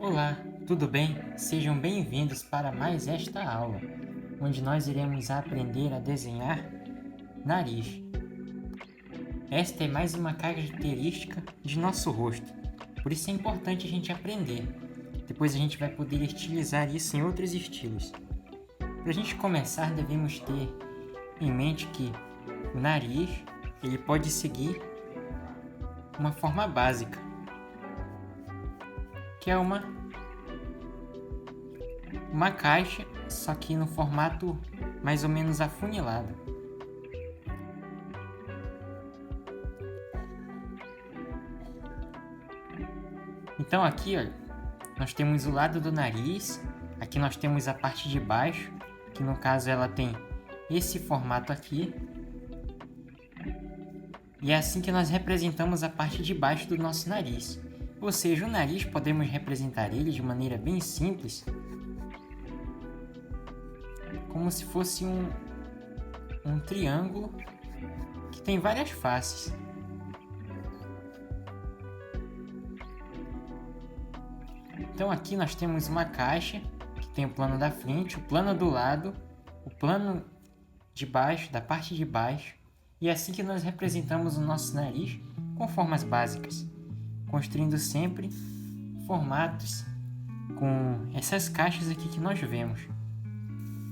Olá, tudo bem? Sejam bem-vindos para mais esta aula, onde nós iremos aprender a desenhar nariz. Esta é mais uma característica de nosso rosto, por isso é importante a gente aprender. Depois a gente vai poder estilizar isso em outros estilos. Para a gente começar, devemos ter em mente que o nariz ele pode seguir uma forma básica, que é uma caixa, só que no formato mais ou menos afunilado. Então aqui, olha, nós temos o lado do nariz, aqui nós temos a parte de baixo, que no caso ela tem esse formato aqui. E é assim que nós representamos a parte de baixo do nosso nariz. Ou seja, o nariz podemos representar ele de maneira bem simples, como se fosse um triângulo que tem várias faces. Então aqui nós temos uma caixa que tem o plano da frente, o plano do lado, o plano de baixo, da parte de baixo, e é assim que nós representamos o nosso nariz com formas básicas, construindo sempre formatos com essas caixas aqui que nós vemos.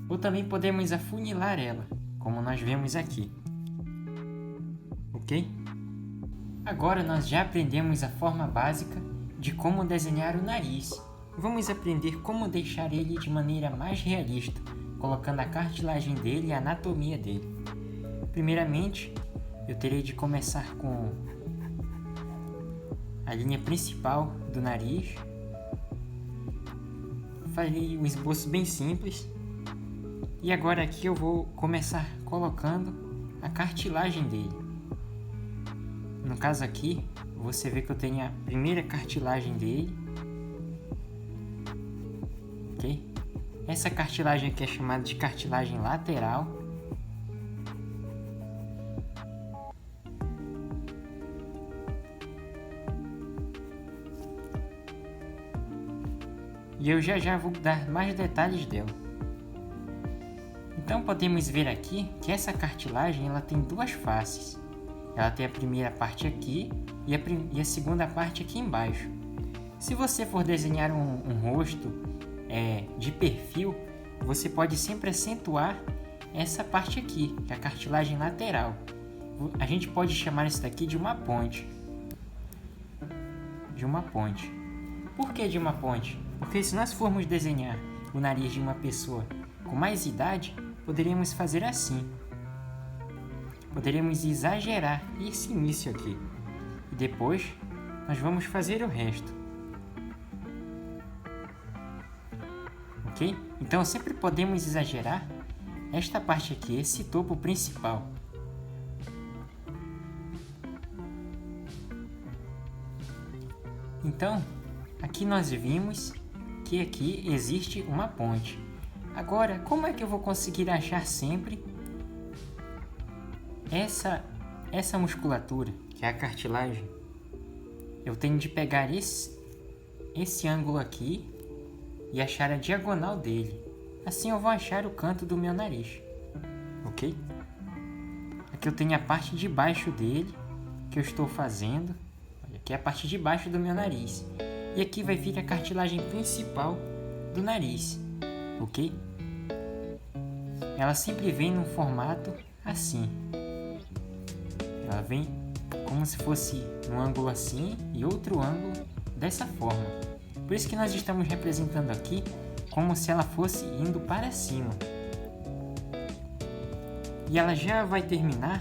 Ou também podemos afunilar ela, como nós vemos aqui. Ok? Agora nós já aprendemos a forma básica de como desenhar o nariz. Vamos aprender como deixar ele de maneira mais realista, colocando a cartilagem dele e a anatomia dele. Primeiramente, eu terei de começar com a linha principal do nariz. Farei um esboço bem simples. E agora aqui eu vou começar colocando a cartilagem dele. No caso aqui, você vê que eu tenho a primeira cartilagem dele. Ok? Essa cartilagem aqui é chamada de cartilagem lateral. E eu já vou dar mais detalhes dela. Então podemos ver aqui que essa cartilagem ela tem duas faces. Ela tem a primeira parte aqui e a segunda parte aqui embaixo. Se você for desenhar um rosto de perfil, você pode sempre acentuar essa parte aqui, que é a cartilagem lateral. A gente pode chamar isso daqui de uma ponte. Por que de uma ponte? Porque se nós formos desenhar o nariz de uma pessoa com mais idade, poderíamos fazer assim. Poderíamos exagerar esse início aqui. E depois, nós vamos fazer o resto. Ok? Então, sempre podemos exagerar esta parte aqui, esse topo principal. Então, aqui nós vimos que aqui existe uma ponte. Agora, como é que eu vou conseguir achar sempre essa musculatura, que é a cartilagem? Eu tenho de pegar esse ângulo aqui e achar a diagonal dele. Assim eu vou achar o canto do meu nariz. Ok? Aqui eu tenho a parte de baixo dele, que eu estou fazendo. Olha, aqui é a parte de baixo do meu nariz. E aqui vai vir a cartilagem principal do nariz. Ok? Ela sempre vem num formato assim. Ela vem como se fosse um ângulo assim e outro ângulo dessa forma. Por isso que nós estamos representando aqui como se ela fosse indo para cima. E ela já vai terminar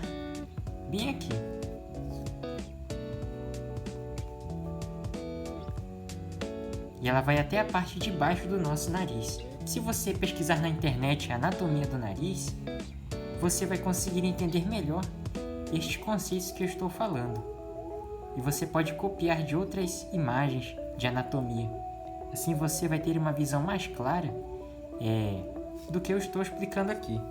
bem aqui. E ela vai até a parte de baixo do nosso nariz. Se você pesquisar na internet a anatomia do nariz, você vai conseguir entender melhor estes conceitos que eu estou falando. E você pode copiar de outras imagens de anatomia. Assim você vai ter uma visão mais clara do que eu estou explicando aqui.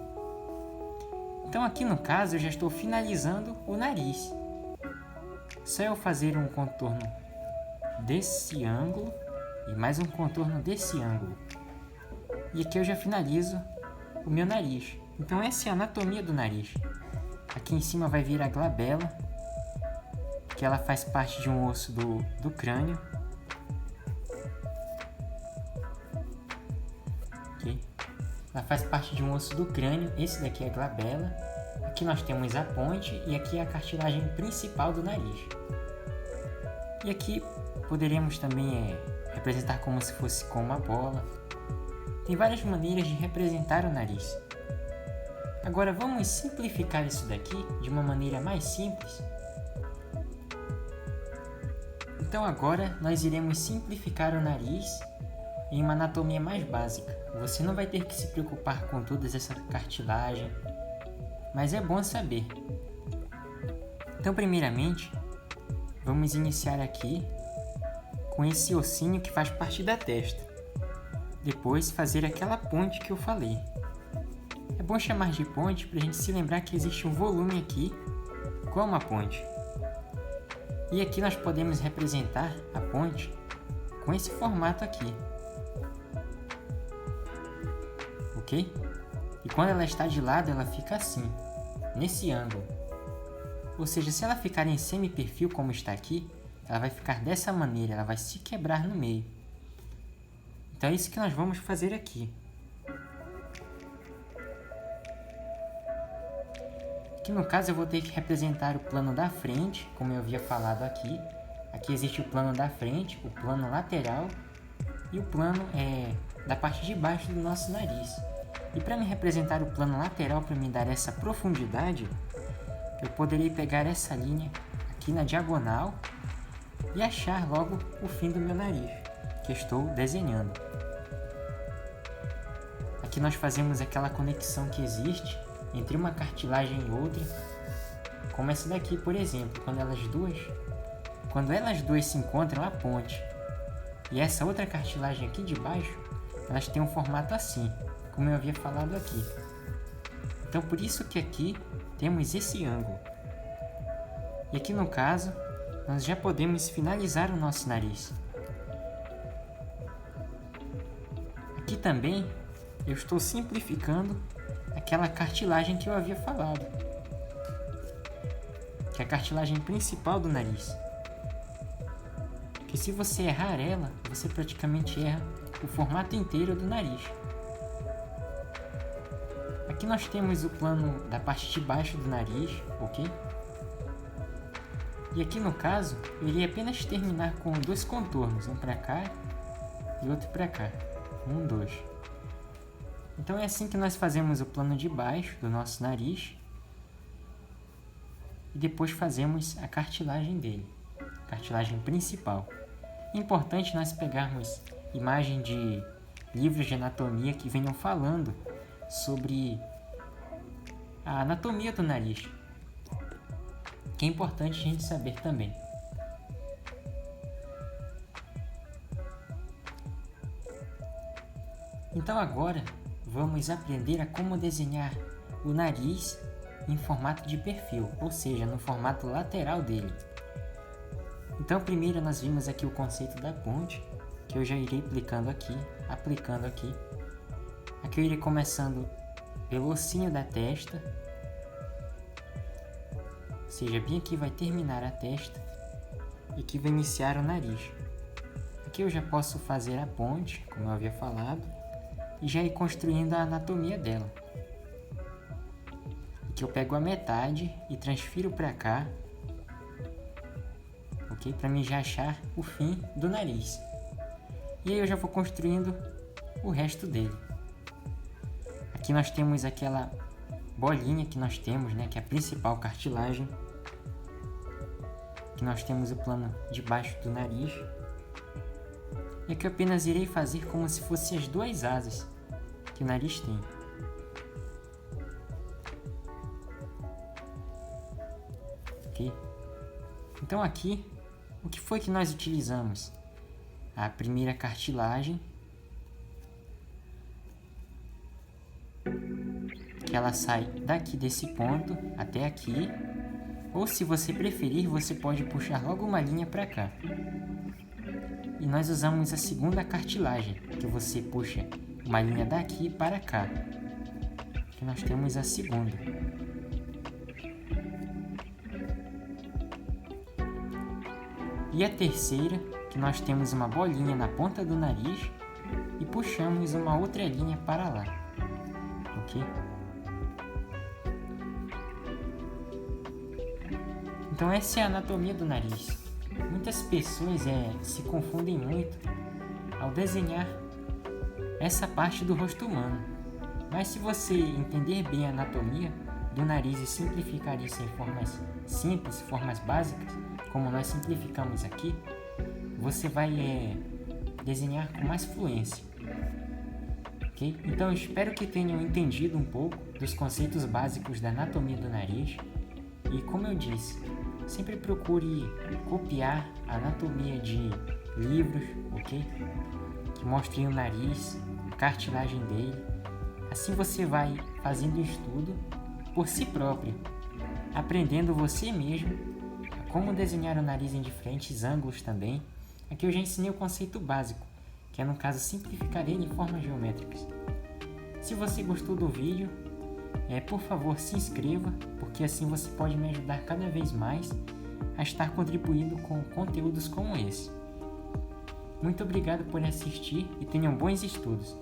Então aqui no caso eu já estou finalizando o nariz. Só eu fazer um contorno desse ângulo e mais um contorno desse ângulo. E aqui eu já finalizo o meu nariz. Então essa é a anatomia do nariz. Aqui em cima vai vir a glabela, que ela faz parte de um osso do crânio. Okay. Ela faz parte de um osso do crânio, esse daqui é a glabela. Aqui nós temos a ponte e aqui é a cartilagem principal do nariz. E aqui poderíamos também representar como se fosse com uma bola. Tem várias maneiras de representar o nariz. Agora vamos simplificar isso daqui de uma maneira mais simples. Então agora nós iremos simplificar o nariz em uma anatomia mais básica. Você não vai ter que se preocupar com toda essa cartilagem, mas é bom saber. Então primeiramente, vamos iniciar aqui com esse ossinho que faz parte da testa. Depois fazer aquela ponte que eu falei. É bom chamar de ponte para a gente se lembrar que existe um volume aqui, igual uma ponte. E aqui nós podemos representar a ponte com esse formato aqui. Ok? E quando ela está de lado, ela fica assim, nesse ângulo. Ou seja, se ela ficar em semi-perfil como está aqui, ela vai ficar dessa maneira, ela vai se quebrar no meio. Então é isso que nós vamos fazer aqui. Aqui no caso eu vou ter que representar o plano da frente, como eu havia falado aqui. Aqui existe o plano da frente, o plano lateral e o plano da parte de baixo do nosso nariz. E para me representar o plano lateral, para me dar essa profundidade, eu poderei pegar essa linha aqui na diagonal e achar logo o fim do meu nariz, que estou desenhando. Aqui nós fazemos aquela conexão que existe entre uma cartilagem e outra, como essa daqui, por exemplo, quando elas duas se encontram, a ponte e essa outra cartilagem aqui de baixo, elas têm um formato assim, como eu havia falado aqui. Então por isso que aqui temos esse ângulo. E aqui no caso, nós já podemos finalizar o nosso nariz. Aqui também eu estou simplificando aquela cartilagem que eu havia falado, que é a cartilagem principal do nariz. Que se você errar ela, você praticamente erra o formato inteiro do nariz. Aqui nós temos o plano da parte de baixo do nariz, ok? E aqui no caso, eu iria apenas terminar com dois contornos, um para cá e outro para cá. 1, 2. Então é assim que nós fazemos o plano de baixo do nosso nariz e depois fazemos a cartilagem dele, cartilagem principal. É importante nós pegarmos imagem de livros de anatomia que venham falando sobre a anatomia do nariz, que é importante a gente saber também. Então agora vamos aprender a como desenhar o nariz em formato de perfil, ou seja, no formato lateral dele. Então primeiro nós vimos aqui o conceito da ponte, que eu já irei aplicando aqui. Aqui eu irei começando pelo ossinho da testa, ou seja, bem aqui vai terminar a testa e aqui vai iniciar o nariz. Aqui eu já posso fazer a ponte, como eu havia falado, e já ir construindo a anatomia dela. Aqui eu pego a metade e transfiro para cá, ok? Para mim já achar o fim do nariz. E aí eu já vou construindo o resto dele. Aqui nós temos aquela bolinha que nós temos, né? Que é a principal cartilagem. Aqui nós temos o plano de baixo do nariz. E aqui eu apenas irei fazer como se fossem as duas asas que o nariz tem. Ok? Então aqui, o que foi que nós utilizamos? A primeira cartilagem, que ela sai daqui desse ponto até aqui, ou se você preferir, você pode puxar logo uma linha para cá. E nós usamos a segunda cartilagem, que você puxa uma linha daqui para cá. Aqui nós temos a segunda. E a terceira, que nós temos uma bolinha na ponta do nariz e puxamos uma outra linha para lá, ok? Então essa é a anatomia do nariz. Muitas pessoas se confundem muito ao desenhar essa parte do rosto humano. Mas se você entender bem a anatomia do nariz e simplificar isso em formas simples, formas básicas, como nós simplificamos aqui, você vai desenhar com mais fluência. Okay? Então eu espero que tenham entendido um pouco dos conceitos básicos da anatomia do nariz. E como eu disse, sempre procure copiar a anatomia de livros, ok? Que mostrem o nariz, a cartilagem dele. Assim você vai fazendo estudo por si próprio, aprendendo você mesmo como desenhar o nariz em diferentes ângulos também. Aqui eu já ensinei o conceito básico, que é no caso simplificar ele em formas geométricas. Se você gostou do vídeo, por favor se inscreva, porque assim você pode me ajudar cada vez mais a estar contribuindo com conteúdos como esse. Muito obrigado por assistir e tenham bons estudos.